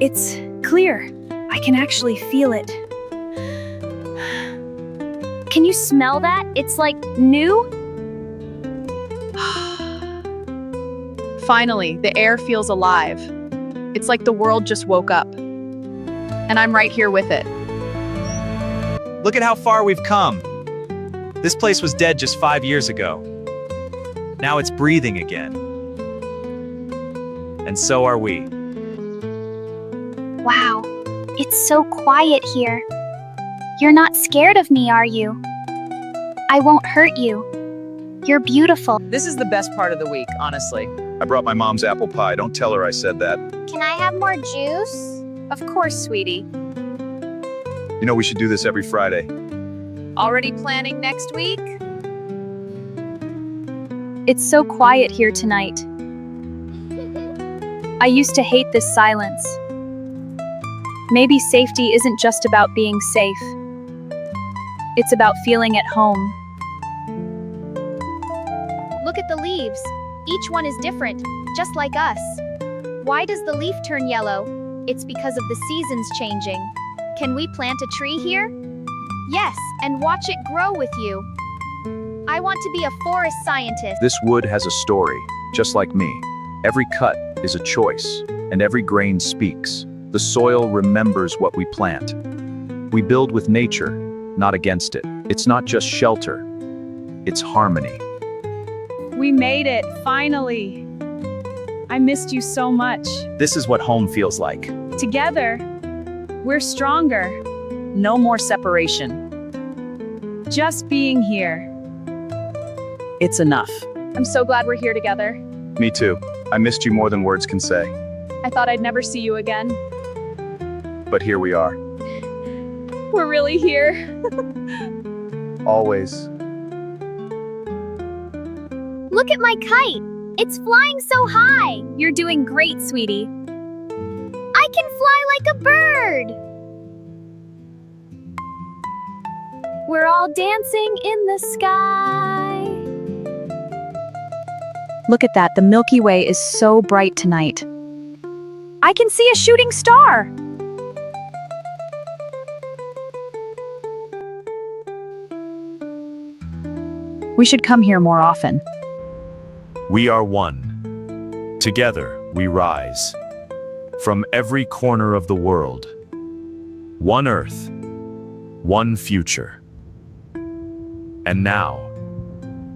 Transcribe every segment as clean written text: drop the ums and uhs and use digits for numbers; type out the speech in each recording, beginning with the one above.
It's clear. I can actually feel it. Can you smell that? It's like new? Finally, the air feels alive. It's like the world just woke up. And I'm right here with it. Look at how far we've come. This place was dead just 5 years ago. Now it's breathing again. And so are we. Wow, it's so quiet here. You're not scared of me, are you? I won't hurt you. You're beautiful. This is the best part of the week, honestly. I brought my mom's apple pie. Don't tell her I said that. Can I have more juice? Of course, sweetie. You know, we should do this every Friday. Already planning next week? It's so quiet here tonight. I used to hate this silence. Maybe safety isn't just about being safe. It's about feeling at home. Look at the leaves. Each one is different, just like us. Why does the leaf turn yellow? It's because of the seasons changing. Can we plant a tree here? Yes, and watch it grow with you. I want to be a forest scientist. This wood has a story, just like me. Every cut is a choice, and every grain speaks. The soil remembers what we plant. We build with nature, not against it. It's not just shelter, it's harmony. We made it, finally. I missed you so much. This is what home feels like. Together, we're stronger. No more separation. Just being here. It's enough. I'm so glad we're here together. Me too. I missed you more than words can say. I thought I'd never see you again. But here we are. We're really here. Always. Look at my kite. It's flying so high. You're doing great, sweetie. I can fly like a bird. We're all dancing in the sky. Look at that. The Milky Way is so bright tonight. I can see a shooting star. We should come here more often. We are one. Together we rise. From every corner of the world. One Earth. One future. And now,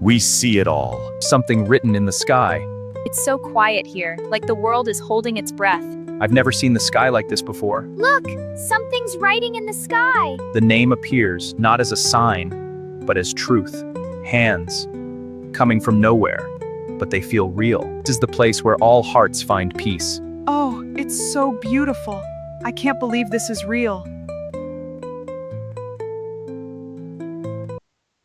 we see it all. Something written in the sky. It's so quiet here, like the world is holding its breath. I've never seen the sky like this before. Look, something's writing in the sky. The name appears not as a sign, but as truth. Hands, coming from nowhere, but they feel real. This is the place where all hearts find peace. Oh, it's so beautiful. I can't believe this is real.